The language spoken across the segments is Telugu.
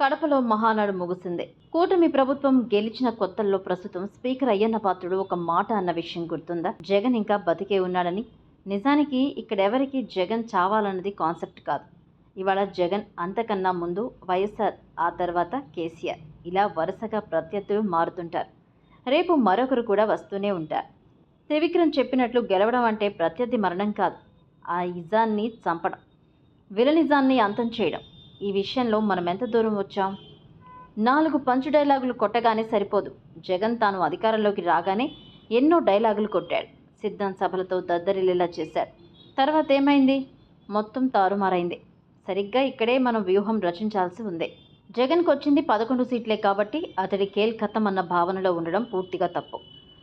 కడపలో మహానాడు ముగిసింది. కూటమి ప్రభుత్వం గెలిచిన కొత్తల్లో ప్రస్తుతం స్పీకర్ అయ్యన్న పాత్రుడు ఒక మాట అన్న విషయం గుర్తుందా? జగన్ ఇంకా బతికే ఉన్నాడని. నిజానికి ఇక్కడెవరికి జగన్ చావాలన్నది కాన్సెప్ట్ కాదు. ఇవాళ జగన్ అంతకన్నా ముందు వైఎస్ఆర్, ఆ తర్వాత కేసీఆర్, ఇలా వరుసగా ప్రత్యర్థులు మారుతుంటారు. రేపు మరొకరు కూడా వస్తూనే ఉంటారు. త్రివిక్రమ్ చెప్పినట్లు గెలవడం అంటే ప్రత్యర్థి మరణం కాదు, ఆ ఇజాన్ని చంపడం, విలనిజాన్ని అంతం చేయడం. ఈ విషయంలో మనం ఎంత దూరం వచ్చాం? 4 పంచు డైలాగులు కొట్టగానే సరిపోదు. జగన్ తాను అధికారంలోకి రాగానే ఎన్నో డైలాగులు కొట్టాడు. సిద్ధం సభలతో దద్దరిల్లేలా చేశాడు. తర్వాత ఏమైంది? మొత్తం తారుమారైంది. సరిగ్గా ఇక్కడే మనం వ్యూహం రచించాల్సి ఉంది. జగన్కు వచ్చింది 11 సీట్లే కాబట్టి అతడి కేల్ ఖతం అన్న భావనలో ఉండడం పూర్తిగా తప్పు.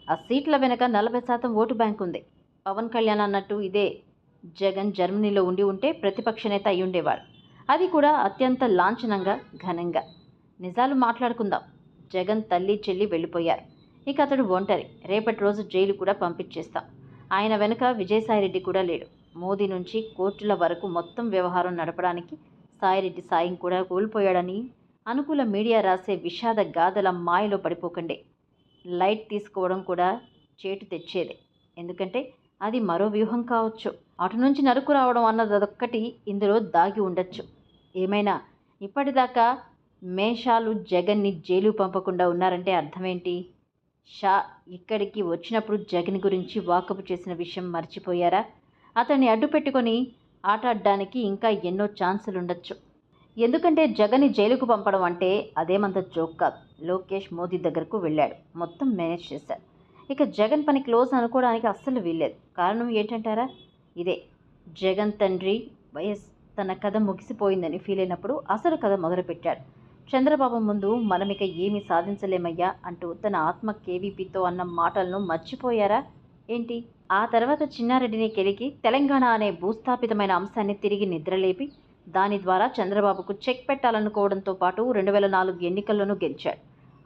ఆ సీట్ల వెనక 40% ఓటు బ్యాంక్ ఉంది. పవన్ కళ్యాణ్ అన్నట్టు ఇదే జగన్ జర్మనీలో ఉంటే ప్రతిపక్ష నేత అయ్యుండేవాడు. అది కూడా అత్యంత లాంఛనంగా, ఘనంగా. నిజాలు మాట్లాడుకుందాం. జగన్ తల్లి చెల్లి వెళ్ళిపోయారు. ఇక అతడు ఒంటరి. రేపటి రోజు జైలు కూడా పంపించేస్తాం. ఆయన వెనుక విజయసాయిరెడ్డి కూడా లేడు. మోదీ నుంచి కోర్టుల వరకు మొత్తం వ్యవహారం నడపడానికి సాయిరెడ్డి సాయం కూడా కోల్పోయాడని అనుకూల మీడియా రాసే విషాద గాథల మాయలో పడిపోకండి. లైట్ తీసుకోవడం కూడా చేటు తెచ్చేదే. ఎందుకంటే అది మరో వ్యూహం కావచ్చు. అటు నుంచి నరుకు రావడం అన్నదొక్కటి ఇందులో దాగి ఉండొచ్చు. ఏమైనా ఇప్పటిదాకా మేషాలు జగన్ని జైలు పంపకుండా ఉన్నారంటే అర్థమేంటి? షా ఇక్కడికి వచ్చినప్పుడు జగన్ గురించి వాకపు చేసిన విషయం మర్చిపోయారా? అతన్ని అడ్డుపెట్టుకొని ఆటాడడానికి ఇంకా ఎన్నో ఛాన్సులుండొచ్చు. ఎందుకంటే జగన్ని జైలుకు పంపడం అంటే అదేమంత జోక్ కాదు. లోకేష్ మోదీ దగ్గరకు వెళ్ళాడు, మొత్తం మేనేజ్ చేశాడు. ఇక జగన్ పని క్లోజ్ అనుకోవడానికి అస్సలు వీల్లేదు. కారణం ఏంటంటారా? ఇదే, జగన్ తండ్రి వైఎస్ తన కథ ముగిసిపోయిందని ఫీల్ అయినప్పుడు అసలు కథ మొదలుపెట్టాడు. చంద్రబాబు ముందు మనమిక ఏమీ సాధించలేమయ్యా అంటూ తన ఆత్మ కేవీపీతో అన్న మాటలను మర్చిపోయారా ఏంటి? ఆ తర్వాత చిన్నారెడ్డిని కెలికి తెలంగాణ అనే భూస్థాపితమైన అంశాన్ని తిరిగి నిద్రలేపి దాని ద్వారా చంద్రబాబుకు చెక్ పెట్టాలనుకోవడంతో పాటు 2004 ఎన్నికల్లోనూ గెలిచాడు.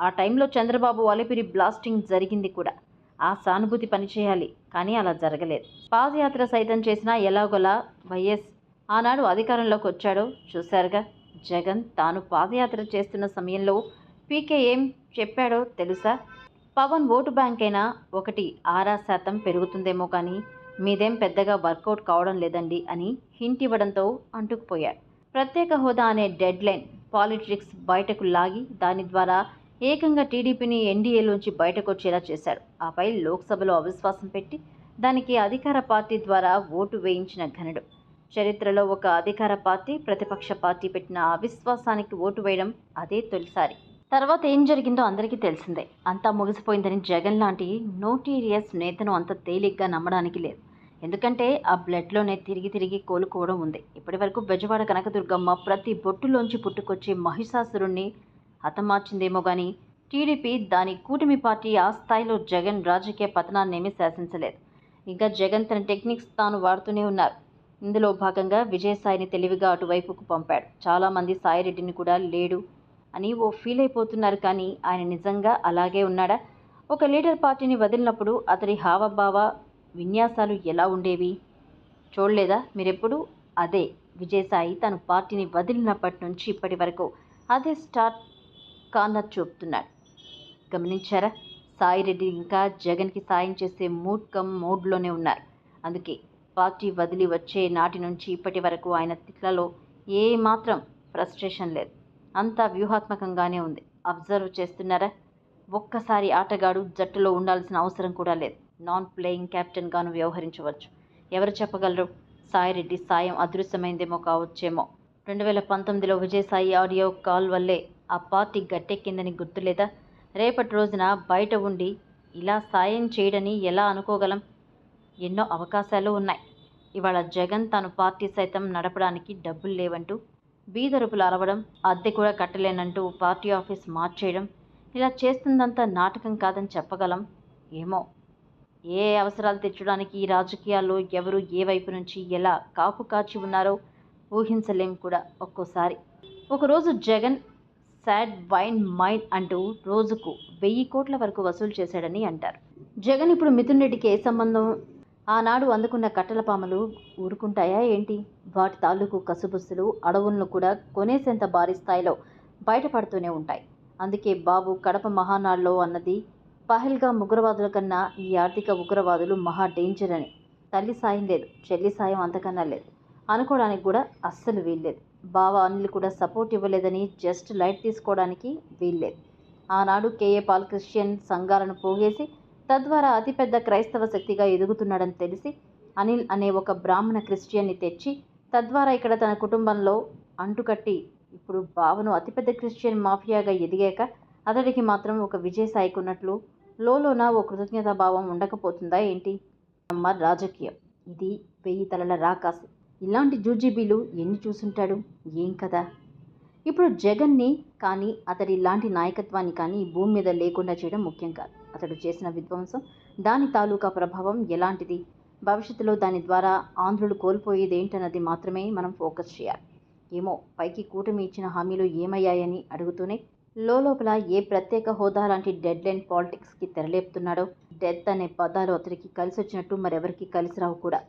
ఆ టైంలో చంద్రబాబు అలిపిరి బ్లాస్టింగ్ జరిగింది కూడా. ఆ సానుభూతి పనిచేయాలి, కానీ అలా జరగలేదు. పాదయాత్ర సైతం చేసినా ఎలాగోలా వైఎస్ ఆనాడు అధికారంలోకి వచ్చాడో చూశారుగా. జగన్ తాను పాదయాత్ర చేస్తున్న సమయంలో పీకే ఏం చెప్పాడో తెలుసా? పవన్ ఓటు బ్యాంక్ అయినా 1.6% పెరుగుతుందేమో కానీ మీదేం పెద్దగా వర్కౌట్ కావడం లేదండి అని హింట్ ఇవ్వడంతో అంటుకుపోయాడు. ప్రత్యేక హోదా అనే డెడ్ లైన్ పాలిటిక్స్ బయటకు లాగి దాని ద్వారా ఏకంగా టీడీపీని ఎన్డీఏలోంచి బయటకు వచ్చేలా చేశాడు. ఆపై లోక్సభలో అవిశ్వాసం పెట్టి దానికి అధికార పార్టీ ద్వారా ఓటు వేయించిన ఘనుడు. చరిత్రలో ఒక అధికార పార్టీ ప్రతిపక్ష పార్టీ పెట్టిన అవిశ్వాసానికి ఓటు వేయడం అదే తొలిసారి. తర్వాత ఏం జరిగిందో అందరికీ తెలిసిందే. అంతా ముగిసిపోయిందని జగన్ లాంటి నోటీరియస్ నేతను అంత తేలిగ్గా నమ్మడానికి లేదు. ఎందుకంటే ఆ బ్లడ్లోనే తిరిగి తిరిగి కోలుకోవడం ఉంది. ఇప్పటి వరకు బెజవాడ కనకదుర్గమ్మ ప్రతి బొట్టులోంచి పుట్టుకొచ్చే మహిషాసురుణ్ణి హతమార్చిందేమో కానీ టీడీపీ దాని కూటమి పార్టీ ఆ స్థాయిలో జగన్ రాజకీయ పతనాన్నేమీ శాసించలేదు. ఇంకా జగన్ తన టెక్నిక్స్ తాను వాడుతూనే ఉన్నారు. ఇందులో భాగంగా విజయసాయిని తెలివిగా అటువైపుకు పంపాడు. చాలామంది సాయిరెడ్డిని కూడా లేడు అని ఫీల్ అయిపోతున్నారు, కానీ ఆయన నిజంగా అలాగే ఉన్నాడా? ఒక లీడర్ పార్టీని వదిలినప్పుడు అతడి హావభావ విన్యాసాలు ఎలా ఉండేవి చూడలేదా మీరెప్పుడు? అదే విజయసాయి తన పార్టీని వదిలినప్పటి నుంచి ఇప్పటి వరకు అదే స్టార్ట్ కార్నర్ చూపుతున్నాడు. గమనించారా? సాయిరెడ్డి ఇంకా జగన్కి సాయం చేసే మోడ్లోనే ఉన్నారు. అందుకే పార్టీ వదిలి వచ్చే నాటి నుంచి ఇప్పటి వరకు ఆయన తిట్లలో ఏమాత్రం ఫ్రస్ట్రేషన్ లేదు. అంతా వ్యూహాత్మకంగానే ఉంది. అబ్జర్వ్ చేస్తున్నారా? ఒక్కసారి ఆటగాడు జట్టులో ఉండాల్సిన అవసరం కూడా లేదు. నాన్ ప్లేయింగ్ కెప్టెన్గాను వ్యవహరించవచ్చు. ఎవరు చెప్పగలరు? సాయిరెడ్డి సాయం అదృశ్యమైందేమో కావచ్చేమో. 2019లో విజయసాయి ఆడియో కాల్ వల్లే ఆ పార్టీ గట్టెక్కిందని గుర్తులేదా? రేపటి రోజున బయట ఉండి ఇలా సాయం చేయడని ఎలా అనుకోగలం? ఎన్నో అవకాశాలు ఉన్నాయి. ఇవాళ జగన్ తన పార్టీ సైతం నడపడానికి డబ్బులు లేవంటూ బీదరుపులు అరవడం, అద్దె కూడా కట్టలేనంటూ పార్టీ ఆఫీస్ మార్చేయడం, ఇలా చేస్తుందంతా నాటకం కాదని చెప్పగలం. ఏమో, ఏ అవసరాలు తెచ్చడానికి ఈ రాజకీయాల్లో ఎవరు ఏ వైపు నుంచి ఎలా కాపు కాచి ఉన్నారో ఊహించలేం కూడా ఒక్కోసారి. ఒకరోజు జగన్ సాడ్ వైన్ మైన్ అంటూ రోజుకు 1000 కోట్ల వరకు వసూలు చేశాడని అంటారు. జగన్ ఇప్పుడు మిథున్ రెడ్డికి ఏ సంబంధం? ఆనాడు అందుకున్న కట్టెల పామలు ఊరుకుంటాయా ఏంటి? వాటి తాలూకు కసుబుస్సులు అడవులను కూడా కొనేసేంత భారీ స్థాయిలో బయటపడుతూనే ఉంటాయి. అందుకే బాబు కడప మహానాడులో అన్నది పహల్గాం ఉగ్రవాదుల కన్నా ఈ ఆర్థిక ఉగ్రవాదులు మహా డేంజర్ అని. తల్లి సాయం లేదు, చెల్లి సాయం అంతకన్నా లేదు అనుకోవడానికి కూడా అస్సలు వీల్లేదు. బావ అనిల్ కూడా సపోర్ట్ ఇవ్వలేదని జస్ట్ లైట్ తీసుకోవడానికి వీల్లేదు. ఆనాడు కేఏ పాల్ క్రిస్టియన్ సంఘాలను పోగేసి తద్వారా అతిపెద్ద క్రైస్తవ శక్తిగా ఎదుగుతున్నాడని తెలిసి అనిల్ అనే ఒక బ్రాహ్మణ క్రిస్టియన్ని తెచ్చి తద్వారా ఇక్కడ తన కుటుంబంలో అంటుకట్టి ఇప్పుడు బావను అతిపెద్ద క్రిస్టియన్ మాఫియాగా ఎదిగాక అతడికి మాత్రం ఒక విజయసాయికి ఉన్నట్లు లోలోన ఓ కృతజ్ఞతాభావం ఉండకపోతుందా ఏంటి? అమ్మ రాజకీయం ఇది 1000 తలల రాకాసి. ఇలాంటి జూజీబీలు ఎన్ని చూసుంటాడు? ఏం కదా. ఇప్పుడు జగన్ని కానీ అతడి ఇలాంటి నాయకత్వాన్ని కానీ ఈ భూమి మీద లేకుండా చేయడం ముఖ్యం కాదు. అతడు చేసిన విధ్వంసం దాని తాలూకా ప్రభావం ఎలాంటిది, భవిష్యత్తులో దాని ద్వారా ఆంధ్రులు కోల్పోయేది ఏంటన్నది మాత్రమే మనం ఫోకస్ చేయాలి. ఏమో పైకి కూటమి ఇచ్చిన హామీలు ఏమయ్యాయని అడుగుతూనే లోపల ఏ ప్రత్యేక హోదా లాంటి డెడ్ లైన్ పాలిటిక్స్కి తెరలేపుతున్నాడో. డెత్ అనే పదాలు అతడికి కలిసి వచ్చినట్టు మరెవరికి కలిసి రావు కూడా.